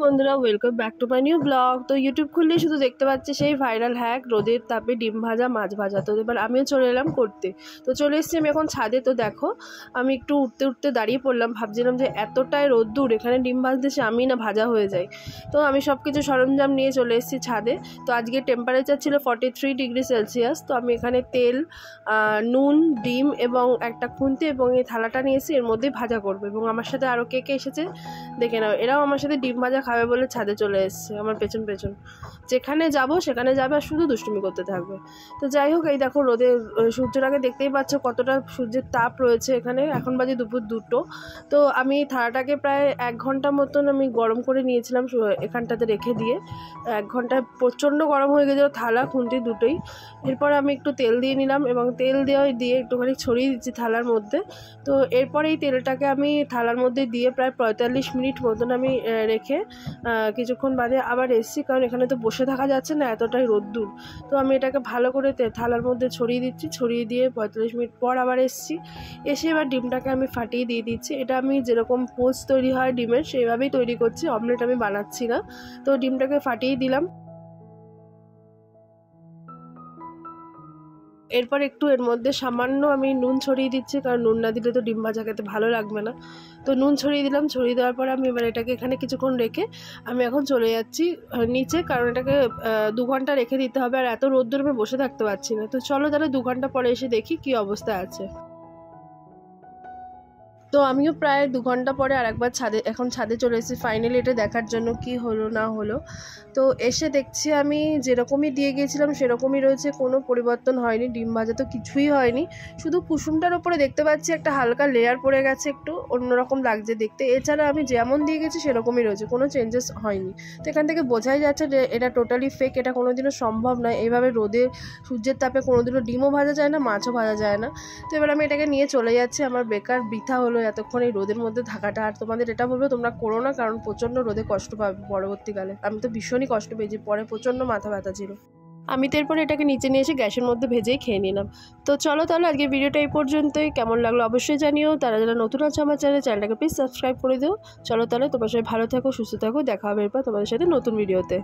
বন্ধুরা, welcome back to my new blog. তো YouTube খুললে শুধু দেখতে পাচ্ছি সেই ভাইরাল হ্যাক, রোদের তাপে ডিম ভাজা, মাছ ভাজা। তো এবার আমিও চলে এলাম করতে। তো চলে এসেছি আমি এখন ছাদে। তো দেখো আমি একটু উঠতে উঠতে দাঁড়িয়ে পড়লাম, ভাবছিলাম যে এতটাই রোদ্দুর, এখানে ডিম ভাজতেছে আমি না ভাজা হয়ে যাই। তো আমি সব কিছু সরঞ্জাম নিয়ে চলে এসেছি ছাদে। তো আজকে টেম্পারেচার ছিল 43 ডিগ্রি সেলসিয়াস। তো আমি এখানে তেল, নুন, ডিম এবং একটা খুন্তি এবং এই থালাটা নিয়েছি, এর মধ্যেই ভাজা করবো। এবং আমার সাথে আরও কে কে এসেছে দেখে নাও, এরাও আমার সাথে ডিম ভাজা খাবে বলে ছাদে চলে এসছে আমার পেছন পেছন। যেখানে যাব সেখানে যাবে আর শুধু দুষ্টুমি করতে থাকবে। তো যাই হোক, এই দেখো রোদে সূর্যের আগে দেখতেই পাচ্ছ কতটা সূর্যের তাপ রয়েছে এখানে। এখন বাজে দুপুর 2টো। তো আমি থালাটাকে প্রায় 1 ঘন্টা মতন আমি গরম করে নিয়েছিলাম এখানটাতে রেখে দিয়ে। 1 ঘন্টায় প্রচণ্ড গরম হয়ে গেছিলো থালা খুন্তি দুটোই। এরপরে আমি একটু তেল দিয়ে নিলাম এবং তেল দিয়ে একটুখানি ছড়িয়ে দিচ্ছি থালার মধ্যে। তো এরপরে এই তেলটাকে আমি থালার মধ্যে দিয়ে প্রায় 45 মিনিট মতন আমি রেখে কিছুক্ষণ বাদে আবার এসছি, কারণ এখানে তো বসে থাকা যাচ্ছে না, এতটাই রোদ্দুর। তো আমি এটাকে ভালো করে থালার মধ্যে ছড়িয়ে দিচ্ছি, ছড়িয়ে দিয়ে 45 মিনিট পর আবার এসছি। এসে এবার ডিমটাকে আমি ফাটিয়ে দিয়ে দিচ্ছি। এটা আমি যেরকম পোস্ট তৈরি হয় ডিমের সেইভাবেই তৈরি করছি, অমলেট আমি বানাচ্ছি না। তো ডিমটাকে ফাটিয়ে দিলাম। এরপর একটু এর মধ্যে সামান্য আমি নুন ছড়িয়ে দিচ্ছি, কারণ নুন না দিলে তো ডিম ভাজা খেতে ভালো লাগবে না। তো নুন ছড়িয়ে দিলাম। ছড়িয়ে দেওয়ার পরে আমি এবার এটাকে এখানে কিছুক্ষণ রেখে আমি এখন চলে যাচ্ছি নিচে, কারণ এটাকে 2 ঘন্টা রেখে দিতে হবে। আর এত রোদ্দুর আমি বসে থাকতে পারছি না। তো চলো তাহলে 2 ঘন্টা পরে এসে দেখি কী অবস্থা আছে। তো আমিও প্রায় 2 ঘন্টা পরে আরেকবার এখন ছাদে চলে এসেছি ফাইনালি এটা দেখার জন্য কি হলো না হলো। তো এসে দেখছি আমি যেরকমই দিয়ে গিয়েছিলাম সেরকমই রয়েছে, কোনো পরিবর্তন হয়নি। ডিম ভাজা তো কিছুই হয়নি, শুধু কুসুমটার ওপরে দেখতে পাচ্ছি একটা হালকা লেয়ার পড়ে গেছে, একটু অন্যরকম লাগছে দেখতে। এছাড়া আমি যেমন দিয়ে গেছি সেরকমই রয়েছে, কোনো চেঞ্জেস হয়নি। তো এখান থেকে বোঝাই যাচ্ছে যে এটা টোটালি ফেক, এটা কোনোদিনও সম্ভব নয়। এইভাবে রোদে সূর্যের তাপে কোনোদিনও ডিমও ভাজা যায় না, মাছও ভাজা যায় না। তো এবার আমি এটাকে নিয়ে চলে যাচ্ছি। আমার বেকার বৃথা হলো এতক্ষণ এই রোদের মধ্যে থাকাটা। আর তোমাদের এটা বলবো তোমরা করো না, কারণ প্রচণ্ড রোদে কষ্ট পাবে পরবর্তীকালে। আমি তো ভীষণই কষ্ট পেয়েছি, পরে প্রচণ্ড মাথা ব্যথা ছিল। আমি তো এরপরে এটাকে নিচে নিয়ে এসে গ্যাসের মধ্যে ভেজেই খেয়ে নিলাম। তো চলো তাহলে আজকে ভিডিওটা এই পর্যন্তই। কেমন লাগলো অবশ্যই জানিও। তারা যারা নতুন আছে আমার চ্যানেলটাকে প্লিজ সাবস্ক্রাইব করে দিও। চলো তাহলে তোমার সবাই ভালো থাকো, সুস্থ থাকো। দেখা হবে এরপর তোমাদের সাথে নতুন ভিডিওতে।